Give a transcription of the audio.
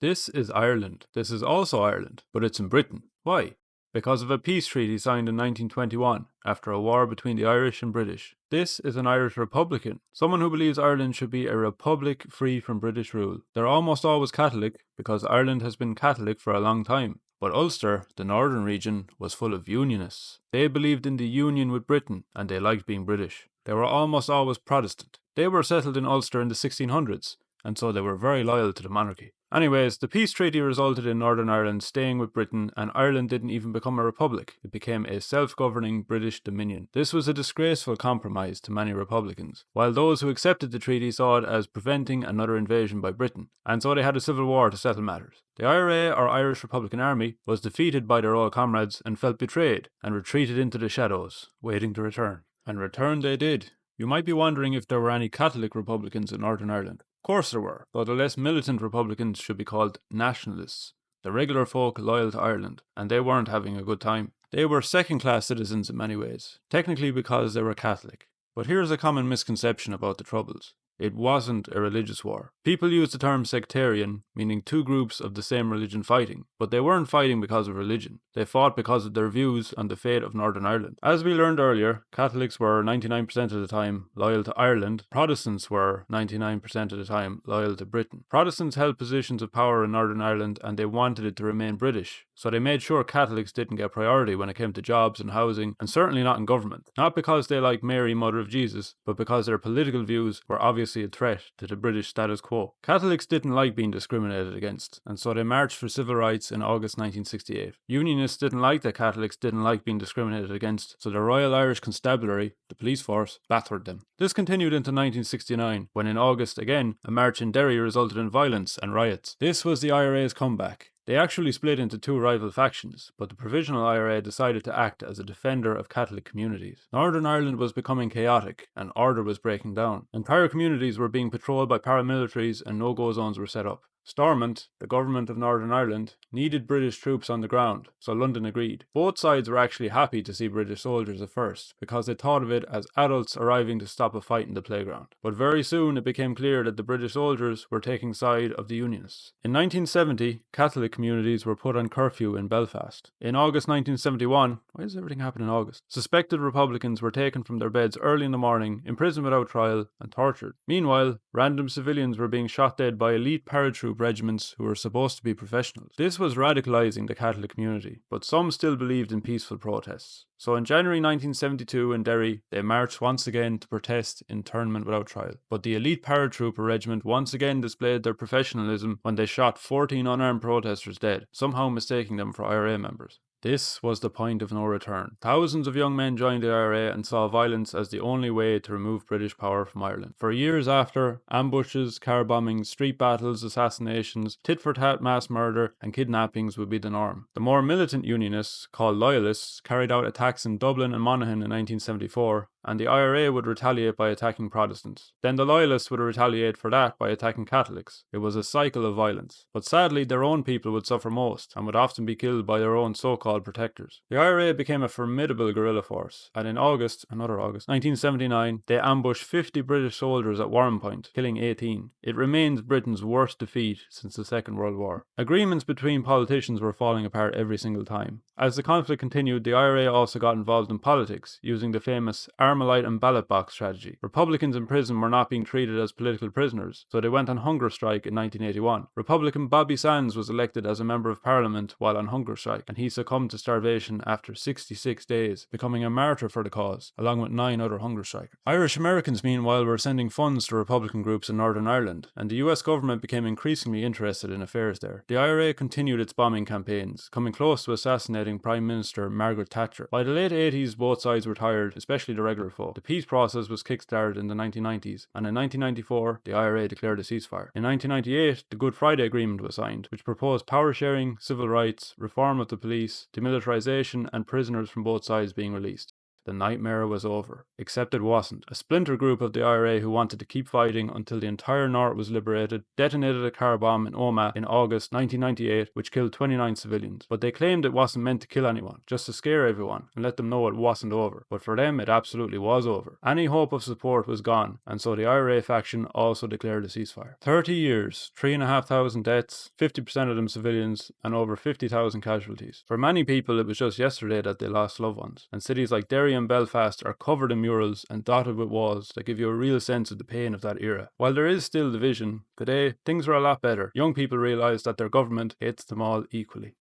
This is Ireland. This is also Ireland, but it's in Britain. Why? Because of a peace treaty signed in 1921, after a war between the Irish and British. This is an Irish Republican, someone who believes Ireland should be a republic free from British rule. They're almost always Catholic, because Ireland has been Catholic for a long time. But Ulster, the northern region, was full of Unionists. They believed in the union with Britain, and they liked being British. They were almost always Protestant. They were settled in Ulster in the 1600s, and so they were very loyal to the monarchy. Anyways, the peace treaty resulted in Northern Ireland staying with Britain, and Ireland didn't even become a republic. It became a self-governing British dominion. This was a disgraceful compromise to many Republicans, while those who accepted the treaty saw it as preventing another invasion by Britain, and so they had a civil war to settle matters. The IRA, or Irish Republican Army, was defeated by their old comrades and felt betrayed, and retreated into the shadows, waiting to return. And return they did. You might be wondering if there were any Catholic Republicans in Northern Ireland. Of course there were, though the less militant Republicans should be called nationalists, the regular folk loyal to Ireland, and they weren't having a good time. They were second-class citizens in many ways, technically because they were Catholic. But here's a common misconception about the Troubles. It wasn't a religious war. People use the term sectarian, meaning two groups of the same religion fighting, but they weren't fighting because of religion. They fought because of their views on the fate of Northern Ireland. As we learned earlier, Catholics were 99% of the time loyal to Ireland. Protestants were 99% of the time loyal to Britain. Protestants held positions of power in Northern Ireland and they wanted it to remain British, so they made sure Catholics didn't get priority when it came to jobs and housing, and certainly not in government. Not because they liked Mary, Mother of Jesus, but because their political views were obviously a threat to the British status quo. Catholics didn't like being discriminated against, and so they marched for civil rights in August 1968. Unionists didn't like that Catholics didn't like being discriminated against, so the Royal Irish Constabulary, the police force, battered them. This continued into 1969, when in August again, a march in Derry resulted in violence and riots. This was the IRA's comeback. They actually split into two rival factions, but the Provisional IRA decided to act as a defender of Catholic communities. Northern Ireland was becoming chaotic, and order was breaking down. Entire communities were being patrolled by paramilitaries and no-go zones were set up. Stormont, the government of Northern Ireland, needed British troops on the ground, so London agreed. Both sides were actually happy to see British soldiers at first, because they thought of it as adults arriving to stop a fight in the playground. But very soon it became clear that the British soldiers were taking side of the Unionists. In 1970, Catholic communities were put on curfew in Belfast. In August 1971, why does everything happen in August? Suspected Republicans were taken from their beds early in the morning, imprisoned without trial, and tortured. Meanwhile, random civilians were being shot dead by elite paratroop regiments who were supposed to be professionals. This was radicalizing the Catholic community, but some still believed in peaceful protests. So in January 1972 in Derry, they marched once again to protest internment without trial. But the elite paratrooper regiment once again displayed their professionalism when they shot 14 unarmed protesters dead, somehow mistaking them for IRA members. This was the point of no return. Thousands of young men joined the IRA and saw violence as the only way to remove British power from Ireland. For years after, ambushes, car bombings, street battles, assassinations, tit-for-tat mass murder and kidnappings would be the norm. The more militant Unionists, called Loyalists, carried out attacks in Dublin and Monaghan in 1974, and the IRA would retaliate by attacking Protestants. Then the Loyalists would retaliate for that by attacking Catholics. It was a cycle of violence. But sadly, their own people would suffer most, and would often be killed by their own so-called protectors. The IRA became a formidable guerrilla force, and in August 1979, they ambushed 50 British soldiers at Warrenpoint, killing 18. It remains Britain's worst defeat since the Second World War. Agreements between politicians were falling apart every single time. As the conflict continued, the IRA also got involved in politics, using the famous Armalite and ballot box strategy. Republicans in prison were not being treated as political prisoners, so they went on hunger strike in 1981. Republican Bobby Sands was elected as a member of parliament while on hunger strike, and he succumbed to starvation after 66 days, becoming a martyr for the cause, along with 9 other hunger strikers. Irish Americans, meanwhile, were sending funds to Republican groups in Northern Ireland, and the US government became increasingly interested in affairs there. The IRA continued its bombing campaigns, coming close to assassinating Prime Minister Margaret Thatcher. By the late 80s, both sides were tired, especially the regular folk. The peace process was kick-started in the 1990s, and in 1994, the IRA declared a ceasefire. In 1998, the Good Friday Agreement was signed, which proposed power sharing, civil rights, reform of the police, demilitarization, and prisoners from both sides being released. the nightmare was over. Except it wasn't. A splinter group of the IRA who wanted to keep fighting until the entire North was liberated detonated a car bomb in Omagh in August 1998, which killed 29 civilians. But they claimed it wasn't meant to kill anyone, just to scare everyone and let them know it wasn't over. But for them, it absolutely was over. Any hope of support was gone, and so the IRA faction also declared a ceasefire. 30 years, 3,500 deaths, 50% of them civilians, and over 50,000 casualties. For many people, it was just yesterday that they lost loved ones, and cities like Derry and Belfast are covered in murals and dotted with walls that give you a real sense of the pain of that era. While there is still division, today things are a lot better. Young people realise that their government hates them all equally.